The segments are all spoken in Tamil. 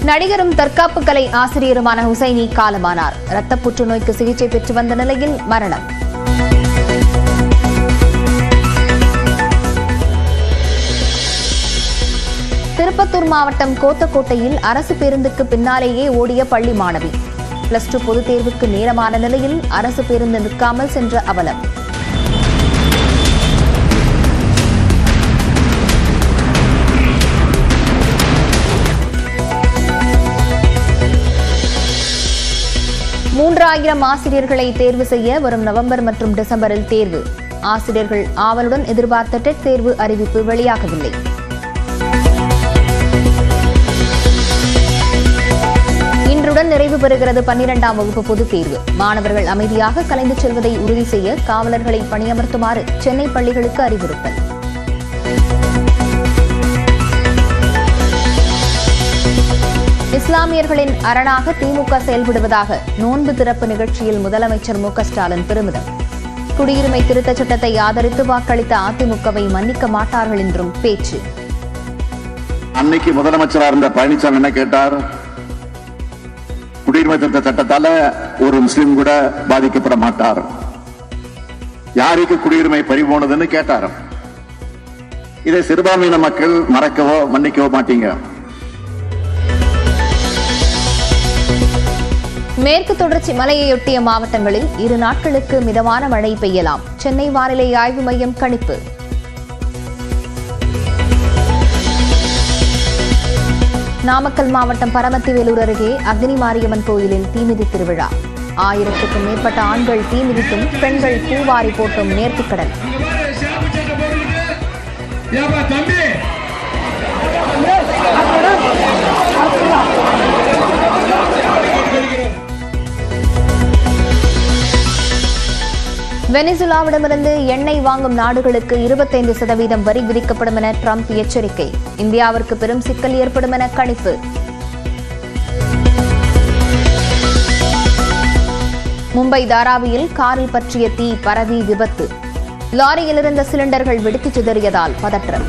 நடிகரும் தற்காப்பு கலை ஆசிரியருமான ஹுசைனி காலமானார். இரத்த புற்றுநோய்க்கு சிகிச்சை பெற்று வந்த நிலையில் மரணம். திருப்பத்தூர் மாவட்டம் கோத்தக்கோட்டையில் அரசு பேருந்துக்கு பின்னாலேயே ஓடிய பள்ளி மாணவி. +2 பொதுத் தேர்வுக்கு நேரமான நிலையில் அரசு பேருந்து நிற்காமல் சென்ற அவலம். மூன்றாயிரம் ஆசிரியர்களை தேர்வு செய்ய வரும் நவம்பர் மற்றும் டிசம்பரில் தேர்வு. ஆசிரியர்கள் ஆவலுடன் எதிர்பார்த்த டெட் தேர்வு அறிவிப்பு வெளியாகவில்லை. இன்றுடன் நிறைவு பெறுகிறது 12ஆம் வகுப்பு பொதுத் தேர்வு. மாணவர்கள் அமைதியாக கலைந்து செல்வதை உறுதி செய்ய காவலர்களை பணியமர்த்துமாறு சென்னை பள்ளிகளுக்கு அறிவுறுத்தல். இஸ்லாமியர்களின் அரணாக திமுக செயல்படுவதாக நோன்பு திறப்பு நிகழ்ச்சியில் முதலமைச்சர் மு.க.ஸ்டாலின் பெருமிதம். குடியுரிமை திருத்தச் சட்டத்தை ஆதரித்து வாக்களித்த அதிமுகவை மன்னிக்க மாட்டார்கள் என்றும் பேச்சு. அன்னைக்கு முதலமைச்சராக இருந்த பழனிசாமி என்ன கேட்டார்? குடியுரிமை திருத்த சட்டத்தால ஒரு முஸ்லிம் கூட பாதிக்கப்பட மாட்டார். யாருக்கு குடியுரிமை பறிபோனதுன்னு கேட்டார். இதை சிறுபான்மையின மக்கள் மறக்கவோ மன்னிக்கவோ மாட்டீங்க. மேற்கு தொடர்ச்சி மலையையொட்டிய மாவட்டங்களில் 2 நாட்களுக்கு மிதமான மழை பெய்யலாம். சென்னை வானிலை ஆய்வு மையம் கணிப்பு. நாமக்கல் மாவட்டம் பரமத்திவேலூர் அருகே அக்னி மாரியம்மன் கோயிலில் தீமிதி திருவிழா. 1000க்கும் மேற்பட்ட ஆண்கள் தீமிதித்தும் பெண்கள் பூவாரி போட்டும் நேர்த்திக்கடன். வெனிசுலாவிடமிருந்து எண்ணெய் வாங்கும் நாடுகளுக்கு 25% வரி விதிக்கப்படும் என ட்ரம்ப் எச்சரிக்கை. இந்தியாவிற்கு பெரும் சிக்கல் ஏற்படும் என கணிப்பு. மும்பை தாராவியில் காரில் பற்றிய தீ பரவி விபத்து. லாரியில் இருந்த சிலிண்டர்கள் வெடித்து சிதறியதால் பதற்றம்.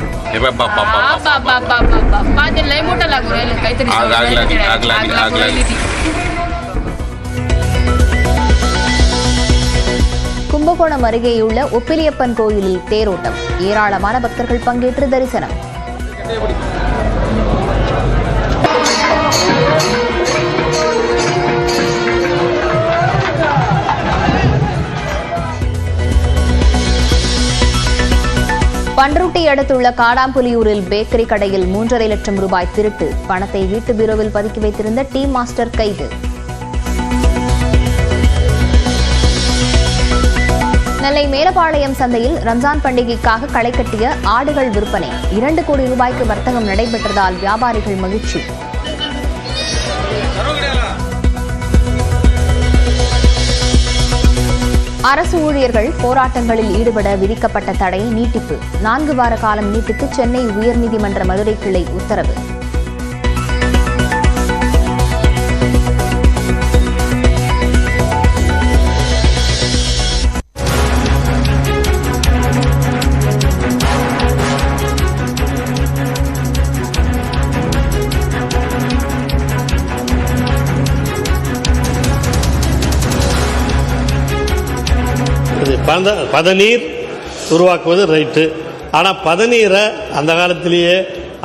கும்பகோணம் அருகேயுள்ள ஒப்பிலியப்பன் கோயிலில் தேரோட்டம். ஏராளமான பக்தர்கள் பங்கேற்று தரிசனம். பண்ருட்டி அடுத்துள்ள காடாம்புலியூரில் பேக்கரி கடையில் 3.5 லட்சம் ரூபாய் திருட்டு. பணத்தை வீட்டு பீரோவில் பதுக்கி வைத்திருந்த டீ மாஸ்டர் கைது. நெல்லை மேலப்பாளையம் சந்தையில் ரம்ஜான் பண்டிகைக்காக களை கட்டிய ஆடுகள் விற்பனை. 2 கோடி ரூபாய்க்கு வர்த்தகம் நடைபெற்றதால் வியாபாரிகள் மகிழ்ச்சி. அரசு ஊழியர்கள் போராட்டங்களில் ஈடுபட விதிக்கப்பட்ட தடை நீட்டிப்பு. 4 வார காலம் நீட்டித்து சென்னை உயர்நீதிமன்ற மதுரை கிளை உத்தரவு. பதநீர் உருவாக்குவது ரைட்டு. ஆனால் பதநீரை அந்த காலத்திலேயே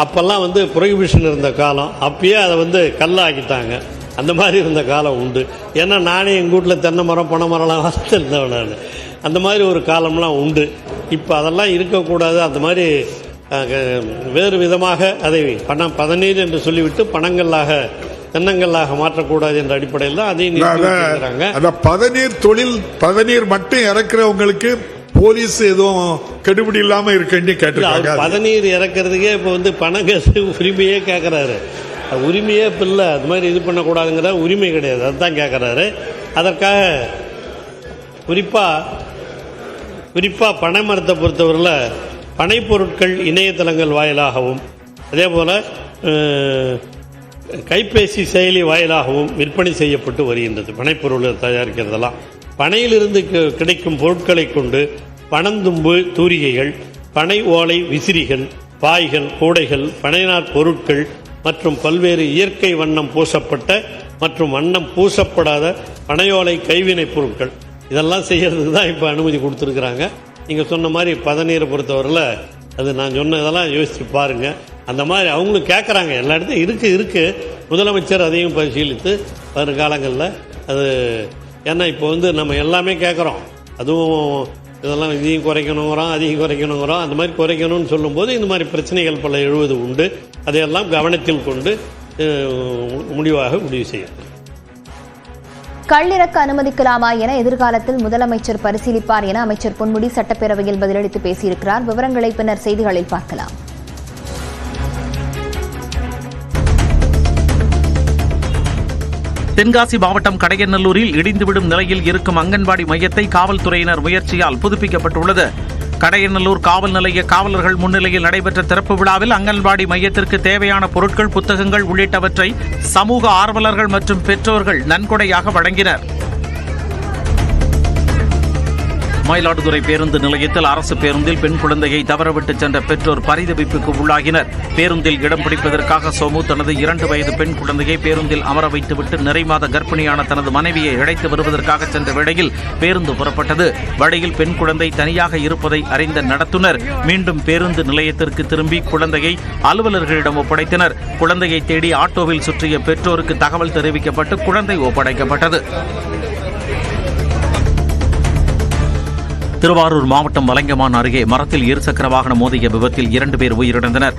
அப்பெல்லாம் புரோகிபிஷன் இருந்த காலம். அப்பயே அதை கல்லாக்கிட்டாங்க. அந்த மாதிரி இருந்த காலம் உண்டு. ஏன்னா நானே எங்கள் வீட்டில் தென்னை மரம் பனை மரம்லாம் வளர்த்துருந்தவன் நான். அந்த மாதிரி ஒரு காலம்லாம் உண்டு. இப்போ அதெல்லாம் இருக்கக்கூடாது. அந்த மாதிரி வேறு விதமாக அதை பதநீர் என்று சொல்லிவிட்டு பணங்களாக தென்னங்களாக மாற்றக்கூடாது என்ற அடிப்படையில் தான் அதையும் பதநீர் தொழில் பதநீர் மட்டும் இறக்குறவங்களுக்கு போலீஸ் எதுவும் கெடுபிடி இல்லாம இருக்குன்னு கேட்டு பதநீர் இறக்குறதுக்கே இப்போ பணம் கேட்டு உரிமையே கேட்கறாரு. உரிமையே இப்போ இல்லை. அது மாதிரி இது பண்ணக்கூடாதுங்கிற உரிமை கிடையாது. அதுதான் கேட்கறாரு. அதற்காக குறிப்பாக பனை மரத்தை பொறுத்தவரையில் பனைப்பொருட்கள் இணையதளங்கள் வாயிலாகவும் அதே போல் கைபேசி செயலி வாயிலாகவும் விற்பனை செய்யப்பட்டு வருகின்றது. பனைப்பொருள் தயாரிக்கிறதெல்லாம் பனையிலிருந்து கிடைக்கும் பொருட்களை கொண்டு பனந்தும்பு தூரிகைகள், பனை ஓலை விசிறிகள், பாய்கள், கூடைகள், பனைநார் பொருட்கள், மற்றும் பல்வேறு இயற்கை வண்ணம் பூசப்பட்ட மற்றும் வண்ணம் பூசப்படாத பனையோலை கைவினைப் பொருட்கள் இதெல்லாம் செய்யறதுக்கு தான் இப்போ அனுமதி கொடுத்துருக்குறாங்க. நீங்கள் சொன்ன மாதிரி பதநீரை பொறுத்தவரையில் அது நான் சொன்னதெல்லாம் யோசித்து பாருங்கள். அந்த மாதிரி அவங்களும் கேட்குறாங்க, எல்லா இடத்தையும் இருக்குது. முதலமைச்சர் அதையும் பரிசீலித்து வரும் காலங்களில் அது, ஏன்னா இப்போ நம்ம எல்லாமே கேட்குறோம், அதுவும் இதெல்லாம் இதையும் குறைக்கணுங்கிறோம் அதையும் குறைக்கணுங்கிறோம். அந்த மாதிரி குறைக்கணும்னு சொல்லும்போது இந்த மாதிரி பிரச்சனைகள் பல எழுவது உண்டு. அதையெல்லாம் கவனத்தில் கொண்டு முடிவு செய்யும். கள்ளிறக்க அனுமதிக்கலாமா என எதிர்காலத்தில் முதலமைச்சர் பரிசீலிப்பார் என அமைச்சர் பொன்முடி சட்டப்பேரவையில் பதிலளித்து பேசியிருக்கிறார். விவரங்களை பின்னர் செய்திகளில் பார்க்கலாம். தென்காசி மாவட்டம் கடையநல்லூரில் இடிந்துவிடும் நிலையில் இருக்கும் அங்கன்வாடி மையத்தை காவல்துறையினர் முயற்சியால் புதுப்பிக்கப்பட்டுள்ளது. கடையநல்லூர் காவல் நிலைய காவலர்கள் முன்னிலையில் நடைபெற்ற திறப்பு விழாவில் அங்கன்வாடி மையத்திற்கு தேவையான பொருட்கள், புத்தகங்கள் உள்ளிட்டவற்றை சமூக ஆர்வலர்கள் மற்றும் பெற்றோர்கள் நன்கொடையாக வழங்கினர். மயிலாடுதுறை பேருந்து நிலையத்தில் அரசு பேருந்தில் பெண் குழந்தையை தவறவிட்டு சென்ற பெற்றோர் பரிதவிப்புக்கு உள்ளாகினர். பேருந்தில் இடம் பிடிப்பதற்காக சோமு தனது 2 வயது பெண் குழந்தையை பேருந்தில் அமர வைத்துவிட்டு நிறைமாத கர்ப்பிணியான தனது மனைவியை அழைத்து வருவதற்காக சென்ற வேளையில் பேருந்து புறப்பட்டது. வழியில் பெண் குழந்தை தனியாக இருப்பதை அறிந்த நடத்துனர் மீண்டும் பேருந்து நிலையத்திற்கு திரும்பி குழந்தையை அலுவலர்களிடம் ஒப்படைத்தனர். குழந்தையை தேடி ஆட்டோவில் சுற்றிய பெற்றோருக்கு தகவல் தெரிவிக்கப்பட்டு குழந்தை ஒப்படைக்கப்பட்டது. திருவாரூர் மாவட்டம் வலங்கமான் அருகே மரத்தில் இருசக்கர வாகனம் மோதிய விபத்தில் 2 பேர் உயிரிழந்தனர்.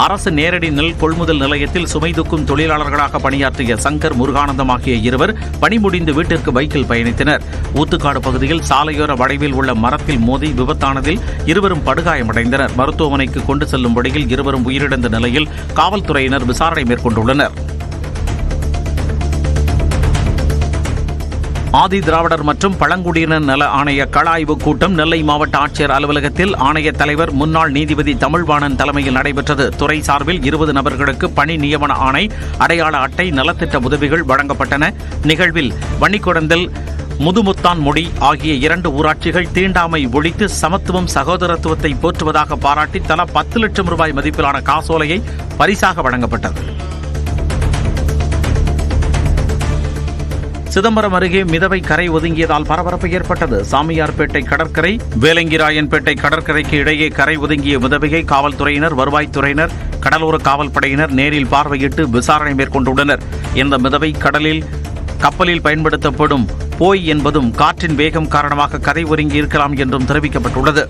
அரசு நேரடி நெல் கொள்முதல் நிலையத்தில் சுமை தூக்கும் தொழிலாளர்களாக பணியாற்றிய சங்கர், முருகானந்தம் ஆகிய இருவர் பணி முடிந்து வீட்டிற்கு பைக்கில் பயணித்தனர். ஊத்துக்காடு பகுதியில் சாலையோர வளைவில் உள்ள மரத்தில் மோதி விபத்தானதில் இருவரும் படுகாயமடைந்தனர். மருத்துவமனைக்கு கொண்டு செல்லும் வழியில் இருவரும் உயிரிழந்த நிலையில் காவல்துறையினர் விசாரணை மேற்கொண்டுள்ளனர். ஆதி திராவிடர் மற்றும் பழங்குடியினர் நல ஆணைய கள ஆய்வுக் கூட்டம் நெல்லை மாவட்ட ஆட்சியர் அலுவலகத்தில் ஆணைய தலைவர் முன்னாள் நீதிபதி தமிழ்வாணன் தலைமையில் நடைபெற்றது. துறை சார்பில் 20 நபர்களுக்கு பணி நியமன ஆணை, அடையாள அட்டை, நலத்திட்ட உதவிகள் வழங்கப்பட்டன. நிகழ்வில் வன்னிக்குடந்தல், முதுமுத்தான் மொழி ஆகிய 2 ஊராட்சிகள் தீண்டாமை ஒழித்து சமத்துவம், சகோதரத்துவத்தை போற்றுவதாக பாராட்டி தலா 10 லட்சம் ரூபாய் மதிப்பிலான காசோலையை பரிசாக வழங்கப்பட்டது. சிதம்பரம் அருகே மிதவை கரை ஒதுங்கியதால் பரபரப்பு ஏற்பட்டது. சாமியார்பேட்டை கடற்கரை, வேலங்கிராயன்பேட்டை கடற்கரைக்கு இடையே கரை ஒதுங்கிய மிதவையை காவல்துறையினர், வருவாய்த்துறையினர், கடலோர காவல்படையினர் நேரில் பார்வையிட்டு விசாரணை மேற்கொண்டுள்ளனர். இந்த மிதவை கப்பலில் பயன்படுத்தப்படும் போய் என்பதும் காற்றின் வேகம் காரணமாக கரை ஒதுங்கி இருக்கலாம் என்றும் தெரிவிக்கப்பட்டுள்ளது.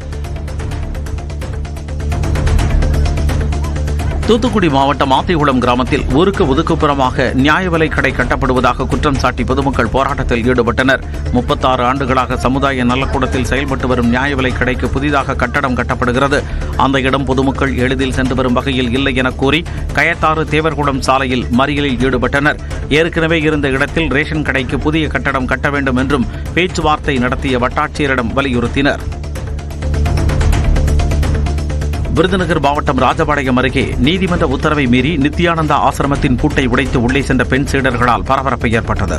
தூத்துக்குடி மாவட்டம் ஆத்திகுளம் கிராமத்தில் ஊருக்கு ஒதுக்குப்புறமாக நியாய விலைக் கடை கட்டப்படுவதாக குற்றம் சாட்டி பொதுமக்கள் போராட்டத்தில் ஈடுபட்டனர். 36 ஆண்டுகளாக சமுதாய நலக்கூடத்தில் செயல்பட்டு வரும் நியாய விலைக் கடைக்கு புதிதாக கட்டடம் கட்டப்படுகிறது. அந்த இடம் பொதுமக்கள் எளிதில் சென்று வரும் வகையில் இல்லை என கூறி கயத்தாறு தேவர்குளம் சாலையில் மறியலில் ஈடுபட்டனர். ஏற்கனவே இருந்த இடத்தில் ரேஷன் கடைக்கு புதிய கட்டடம் கட்ட வேண்டும் என்றும் பேச்சுவார்த்தை நடத்திய வட்டாட்சியரிடம் வலியுறுத்தினர். விருதுநகர் மாவட்டம் ராஜபாளையம் அருகே நீதிமன்ற உத்தரவை மீறி நித்யானந்தா ஆசிரமத்தின் பூட்டை உடைத்து உள்ளே சென்ற பெண் சீடர்களால் பரபரப்பு ஏற்பட்டது.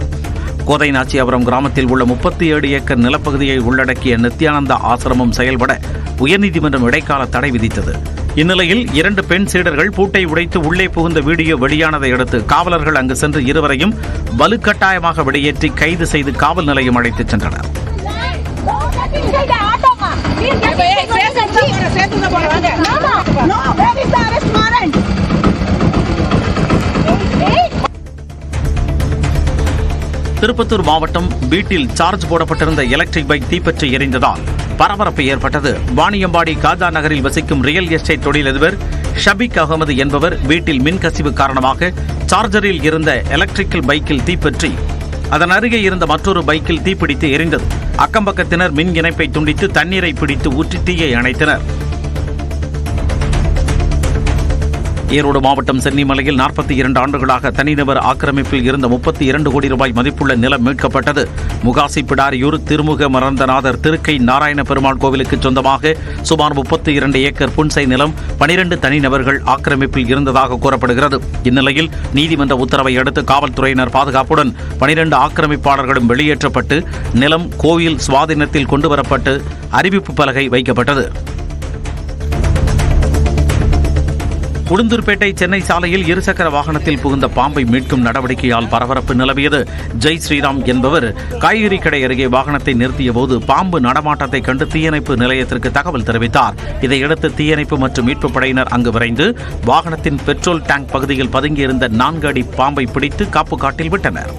கோதை நாச்சியாபுரம் கிராமத்தில் உள்ள 37 ஏக்கர் நிலப்பகுதியை உள்ளடக்கிய நித்யானந்தா ஆசிரமம் செயல்பட உயர்நீதிமன்றம் இடைக்கால தடை விதித்தது. இந்நிலையில் 2 பெண் சீடர்கள் பூட்டை உடைத்து உள்ளே புகுந்த வீடியோ வெளியானதை அடுத்து காவலர்கள் அங்கு சென்று இருவரையும் வலுக்கட்டாயமாக வெளியேற்றி கைது செய்து காவல் நிலையம் அழைத்துச் சென்றனர். திருப்பத்தூர் மாவட்டம் வீட்டில் சார்ஜ் போடப்பட்டிருந்த எலக்ட்ரிக் பைக் தீப்பற்றி எரிந்ததால் பரபரப்பு ஏற்பட்டது. வாணியம்பாடி காஜா நகரில் வசிக்கும் ரியல் எஸ்டேட் தொழிலதிபர் ஷபீக் அகமது என்பவர் வீட்டில் மின்கசிவு காரணமாக சார்ஜரில் இருந்த எலக்ட்ரிக்கல் பைக்கில் தீப்பற்றி அதன் அருகே இருந்த மற்றொரு பைக்கில் தீப்பிடித்து எரிந்தது. அக்கம்பக்கத்தினர் மின் இணைப்பை துண்டித்து தண்ணீரை பிடித்து ஊற்றி தீயை அணைத்தனர். ஈரோடு மாவட்டம் சென்னிமலையில் 42 ஆண்டுகளாக தனிநபர் ஆக்கிரமிப்பில் இருந்த 32 கோடி ரூபாய் மதிப்புள்ள நிலம் மீட்கப்பட்டது. முகாசி பிடாரியூர் திருமுக மரந்தநாதர் திருக்கை நாராயண பெருமாள் கோவிலுக்கு சொந்தமாக சுமார் 32 ஏக்கர் புன்சை நிலம் 12 தனிநபர்கள் ஆக்கிரமிப்பில் இருந்ததாக கூறப்படுகிறது. இந்நிலையில் நீதிமன்ற உத்தரவை அடுத்து காவல்துறையினர் பாதுகாப்புடன் 12 ஆக்கிரமிப்பாளர்களும் வெளியேற்றப்பட்டு நிலம் கோவில் சுவாதீனத்தில் கொண்டுவரப்பட்டு அறிவிப்பு பலகை வைக்கப்பட்டது. உளுந்தூர்பேட்டை சென்னை சாலையில் இருசக்கர வாகனத்தில் புகுந்த பாம்பை மீட்கும் நடவடிக்கையால் பரபரப்பு நிலவியது. ஜெய் ஸ்ரீராம் என்பவர் காய்கறி கடை அருகே வாகனத்தை நிறுத்திய போது பாம்பு நடமாட்டத்தை கண்டு தீயணைப்பு நிலையத்திற்கு தகவல் தெரிவித்தார். இதையடுத்து தீயணைப்பு மற்றும் மீட்புப் படையினர் அங்கு விரைந்து வாகனத்தின் பெட்ரோல் டேங்க் பகுதியில் பதுங்கியிருந்த 4 அடி பாம்பை பிடித்து காப்பு காட்டில் விட்டனர்.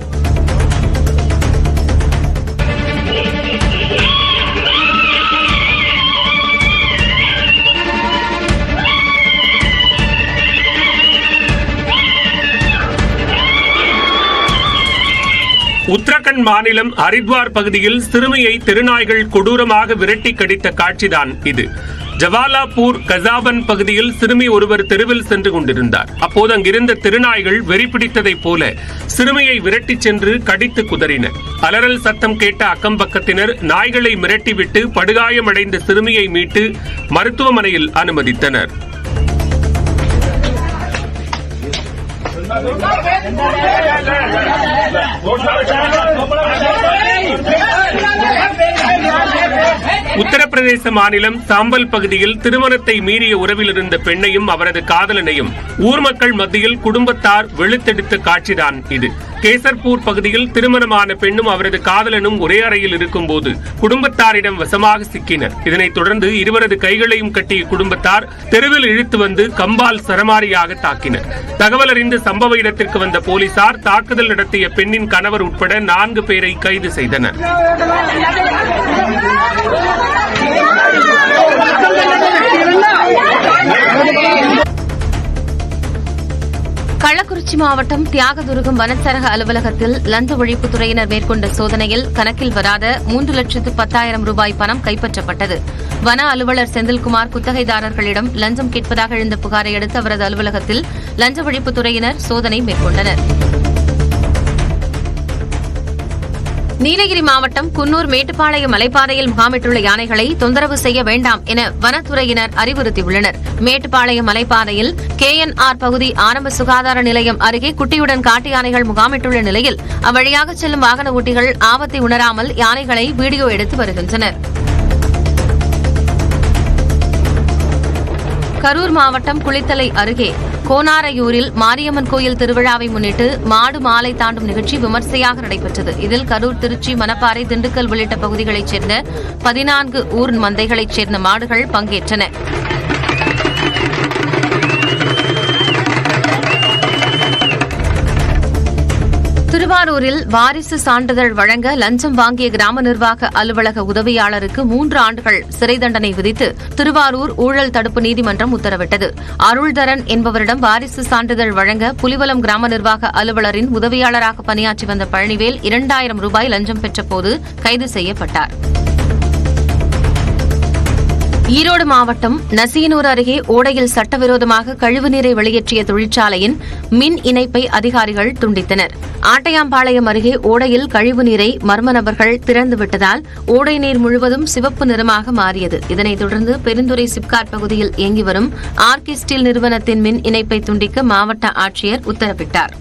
உத்தரகண்ட் மாநிலம் ஹரித்வார் பகுதியில் சிறுமியை தெருநாய்கள் கொடூரமாக விரட்டி கடித்த காட்சிதான் இது. ஜவாலாப்பூர் கசாபன் பகுதியில் சிறுமி ஒருவர் தெருவில் சென்று கொண்டிருந்தார். அப்போது அங்கிருந்த தெருநாய்கள் வெறிபிடித்ததைப் போல சிறுமியை விரட்டி சென்று கடித்து குதறின. அலறல் சத்தம் கேட்ட அக்கம் பக்கத்தினர் நாய்களை மிரட்டிவிட்டு படுகாயமடைந்த சிறுமியை மீட்டு மருத்துவமனையில் அனுமதித்தனர். உத்தரப்பிரதேச மாநிலம் சாம்பல் பகுதியில் திருமணத்தை மீறிய உறவில் இருந்த பெண்ணையும் அவரது காதலனையும் ஊர் மக்கள் மத்தியில் குடும்பத்தார் வெளுத்தெடுத்த காட்சிதான் இது. கேசர்பூர் பகுதியில் திருமணமான பெண்ணும் அவரது காதலனும் ஒரே அறையில் இருக்கும் போது குடும்பத்தாரிடம் வசமாக சிக்கினர். இதனைத் தொடர்ந்து இருவரது கைகளையும் கட்டிய குடும்பத்தார் தெருவில் இழுத்து வந்து கம்பால் சரமாரியாக தாக்கினர். தகவல் அறிந்து சம்பவ இடத்திற்கு வந்த போலீசார் தாக்குதல் நடத்திய பெண்ணின் கணவர் உட்பட 4 பேரை கைது செய்தனர். கள்ளக்குறிச்சி மாவட்டம் தியாகதுருகம் வனச்சரக அலுவலகத்தில் லஞ்ச ஒழிப்புத்துறையினர் மேற்கொண்ட சோதனையில் கணக்கில் வராத 3,10,000 ரூபாய் பணம் கைப்பற்றப்பட்டது. வன அலுவலர் செந்தில்குமார் குத்தகைதாரர்களிடம் லஞ்சம் கேட்பதாக எழுந்த புகாரை அடுத்து அவரது அலுவலகத்தில் லஞ்ச ஒழிப்புத்துறையினர் சோதனை மேற்கொண்டனர். நீலகிரி மாவட்டம் குன்னூர் மேட்டுப்பாளையம் மலைப்பாதையில் முகாமிட்டுள்ள யானைகளை தொந்தரவு செய்ய வேண்டாம் என வனத்துறையினர் அறிவுறுத்தியுள்ளனர். மேட்டுப்பாளையம் மலைப்பாதையில் KNR பகுதி ஆரம்ப சுகாதார நிலையம் அருகே குட்டியுடன் காட்டு யானைகள் முகாமிட்டுள்ள நிலையில் அவ்வழியாக செல்லும் வாகன ஓட்டிகள் ஆபத்தை உணராமல் யானைகளை வீடியோ எடுத்து வருகின்றனர். கரூர் மாவட்டம் குளித்தலை அருகே கோனாரையூரில் மாரியம்மன் கோயில் திருவிழாவை முன்னிட்டு மாடு மாலை தாண்டும் நிகழ்ச்சி விமர்சையாக நடைபெற்றது. இதில் கரூர், திருச்சி, மணப்பாறை, திண்டுக்கல் உள்ளிட்ட பகுதிகளைச் சேர்ந்த 14 ஊர் மந்தைகளைச் சேர்ந்த மாடுகள் பங்கேற்றன. திருவாரூரில் வாரிசு சான்றிதழ் வழங்க லஞ்சம் வாங்கிய கிராம நிர்வாக அலுவலக உதவியாளருக்கு 3 ஆண்டுகள் சிறை தண்டனை விதித்து திருவாரூர் ஊழல் தடுப்பு நீதிமன்றம் உத்தரவிட்டது. அருள்தரன் என்பவரிடம் வாரிசு சான்றிதழ் வழங்க புலிவலம் கிராம நிர்வாக அலுவலரின் உதவியாளராக பணியாற்றி வந்த பழனிவேல் 2000 ரூபாய் லஞ்சம் பெற்றபோது கைது செய்யப்பட்டார். ஈரோடு மாவட்டம் நசியனூர் அருகே ஓடையில் சட்டவிரோதமாக கழிவுநீரை வெளியேற்றிய தொழிற்சாலையின் மின் இணைப்பை அதிகாரிகள் துண்டித்தனர். ஆட்டையாம்பாளையம் அருகே ஓடையில் கழிவுநீரை மர்ம நபர்கள் திறந்துவிட்டதால் ஓடை நீர் முழுவதும் சிவப்பு நிறமாக மாறியது. இதனைத் தொடர்ந்து பெருந்துறை சிப்காட் பகுதியில் இயங்கி வரும் RK ஸ்டீல் நிறுவனத்தின் மின் இணைப்பை துண்டிக்க மாவட்ட ஆட்சியர் உத்தரவிட்டார்.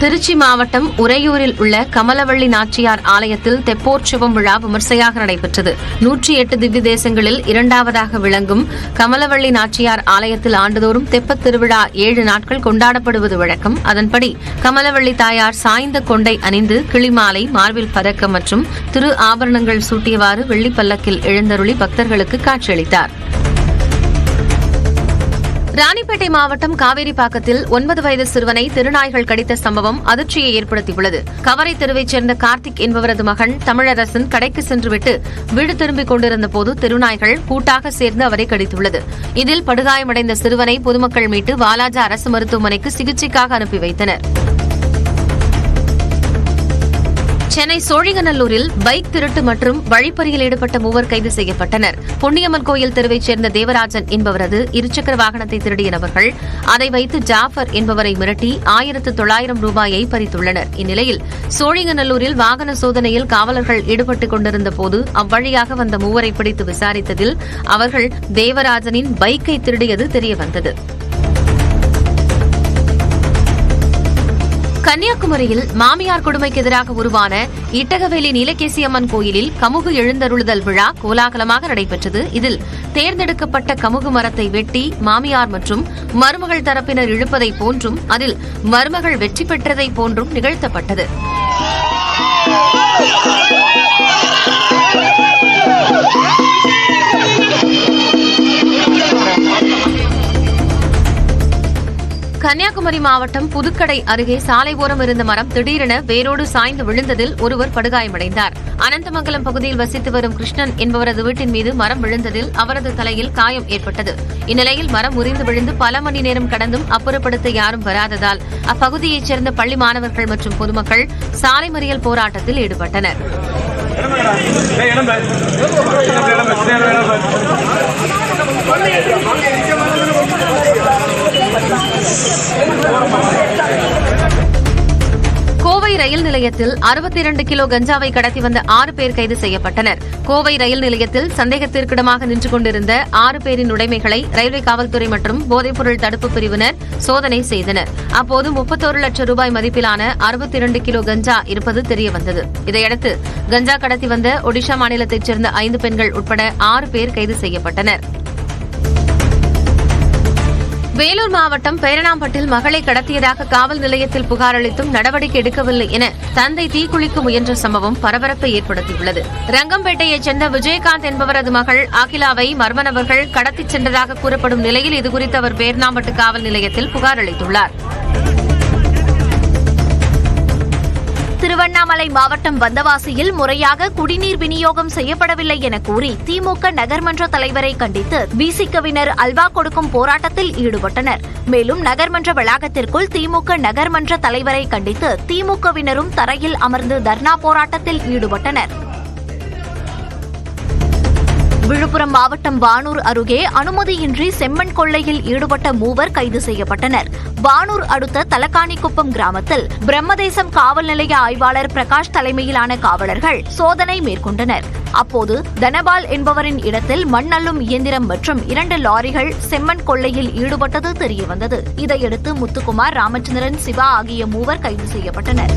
திருச்சி மாவட்டம் உறையூரில் உள்ள கமலவள்ளி நாச்சியார் ஆலயத்தில் தெப்போற்சவம் விழா விமர்சையாக நடைபெற்றது. 108 திவ்ய தேசங்களில் 2வதாக விளங்கும் கமலவள்ளி நாச்சியார் ஆலயத்தில் ஆண்டுதோறும் தெப்பத் திருவிழா 7 நாட்கள் கொண்டாடப்படுவது வழக்கம். அதன்படி கமலவள்ளி தாயார் சாய்ந்த கொண்டை அணிந்து கிளிமாலை, மார்பில் பதக்கம் மற்றும் திரு ஆபரணங்கள் சூட்டியவாறு வெள்ளிப்பல்லக்கில் எழுந்தருளி பக்தர்களுக்கு காட்சியளித்தார். ராணிப்பேட்டை மாவட்டம் காவேரிப்பாக்கத்தில் 9 வயது சிறுவனை தெருநாய்கள் கடித்த சம்பவம் அதிர்ச்சியை ஏற்படுத்தியுள்ளது. கவரை தெருவைச் சேர்ந்த கார்த்திக் என்பவரது மகன் தமிழரசன் கடைக்கு சென்றுவிட்டு வீடு திரும்பிக் கொண்டிருந்த போது தெருநாய்கள் கூட்டாக சேர்ந்து அவரை கடித்துள்ளது. இதில் படுகாயமடைந்த சிறுவனை பொதுமக்கள் மீட்டு வாலாஜா அரசு மருத்துவமனைக்கு சிகிச்சைக்காக அனுப்பி வைத்தனர். சென்னை சோழிங்கநல்லூரில் பைக் திருட்டு மற்றும் வழிப்பறியில் ஈடுபட்ட 3 கைது செய்யப்பட்டனர். பொன்னியம்மன் கோயில் தெருவைச் சேர்ந்த தேவராஜன் என்பவரது இருசக்கர வாகனத்தை திருடிய நபர்கள் அதை வைத்து ஜாஃபர் என்பவரை மிரட்டி 1900 ரூபாயை பறித்துள்ளனர். இந்நிலையில் சோழிங்கநல்லூரில் வாகன சோதனையில் காவலர்கள் ஈடுபட்டுக் கொண்டிருந்த போது அவ்வழியாக வந்த 3 பிடித்து விசாரித்ததில் அவர்கள் தேவராஜனின் பைக்கை திருடியது தெரியவந்தது. கன்னியாகுமரியில் மாமியார் கொடுமைக்கு எதிராக உருவான இட்டகவேலி நீலகேசி அம்மன் கோயிலில் கமுகு எழுந்தருளுதல் விழா கோலாகலமாக நடைபெற்றது. இதில் தேர்ந்தெடுக்கப்பட்ட கமுகு மரத்தை வெட்டி மாமியார் மற்றும் மருமகள் தரப்பினர் இழுப்பதைப் போன்றும் அதில் மருமகள் வெற்றி பெற்றதைப் போன்றும் நிகழ்த்தப்பட்டது. கன்னியாகுமரி மாவட்டம் புதுக்கடை அருகே சாலை ஓரம் இருந்த மரம் திடீரென வேரோடு சாய்ந்து விழுந்ததில் ஒருவர் படுகாயமடைந்தார். அனந்தமங்கலம் பகுதியில் வசித்து வரும் கிருஷ்ணன் என்பவரது வீட்டின் மீது மரம் விழுந்ததில் அவரது தலையில் காயம் ஏற்பட்டது. இந்நிலையில் மரம் முறிந்து விழுந்து பல மணி நேரம் கடந்தும் அப்புறப்படுத்த யாரும் வராததால் அப்பகுதியைச் சேர்ந்த பள்ளி மாணவர்கள் மற்றும் பொதுமக்கள் சாலை மறியல் போராட்டத்தில் ஈடுபட்டனர். கோவை ரயில் நிலையத்தில் 62 கிலோ கஞ்சாவை கடத்தி வந்த 6 பேர் கைது செய்யப்பட்டனர். கோவை ரயில் நிலையத்தில் சந்தேகத்திற்கிடமாக நின்று கொண்டிருந்த 6 பேரின் உடைமைகளை ரயில்வே காவல்துறை மற்றும் போதைப்பொருள் தடுப்பு பிரிவினர் சோதனை செய்தனர். அப்போது 31 லட்சம் ரூபாய் மதிப்பிலான 62 கிலோ கஞ்சா இருப்பது தெரியவந்தது. இதையடுத்து கஞ்சா கடத்தி வந்த ஒடிஷா மாநிலத்தைச் சேர்ந்த 5 பெண்கள் உட்பட 6 பேர் கைது செய்யப்பட்டனர். வேலூர் மாவட்டம் பேரணாம்பட்டில் மகளை கடத்தியதாக காவல் நிலையத்தில் புகார் அளித்தும் நடவடிக்கை எடுக்கவில்லை என தந்தை தீக்குளிக்க முயன்ற சம்பவம் பரபரப்பை ஏற்படுத்தியுள்ளது. ரங்கம்பேட்டையைச் சேர்ந்த விஜயகாந்த் என்பவரது மகள் அகிலாவை மர்ம நபர்கள் கடத்திச் சென்றதாக கூறப்படும் நிலையில் இதுகுறித்து அவர் பேரணாம்பட்டு காவல் நிலையத்தில் புகார் அளித்துள்ளார். திருவண்ணாமலை மாவட்டம் வந்தவாசியில் முறையாக குடிநீர் விநியோகம் செய்யப்படவில்லை என கூறி திமுக நகர்மன்ற தலைவரை கண்டித்து விசிகவினர் அல்வா கொடுக்கும் போராட்டத்தில் ஈடுபட்டனர். மேலும் நகர்மன்ற வளாகத்திற்குள் திமுக நகர்மன்ற தலைவரை கண்டித்து திமுகவினரும் தரையில் அமர்ந்து தர்ணா போராட்டத்தில் ஈடுபட்டனர். விழுப்புரம் மாவட்டம் வானூர் அருகே அனுமதியின்றி செம்மண் கொள்ளையில் ஈடுபட்ட 3 கைது செய்யப்பட்டனர். வானூர் அடுத்த தலக்காணிக்குப்பம் கிராமத்தில் பிரம்மதேசம் காவல் நிலைய ஆய்வாளர் பிரகாஷ் தலைமையிலான காவலர்கள் சோதனை மேற்கொண்டனர். அப்போது தனபால் என்பவரின் இடத்தில் மண் அள்ளும் இயந்திரம் மற்றும் 2 லாரிகள் செம்மண் கொள்ளையில் ஈடுபட்டது தெரியவந்தது. இதையடுத்து முத்துக்குமார், ராமச்சந்திரன், சிவா ஆகிய 3 கைது செய்யப்பட்டனர்.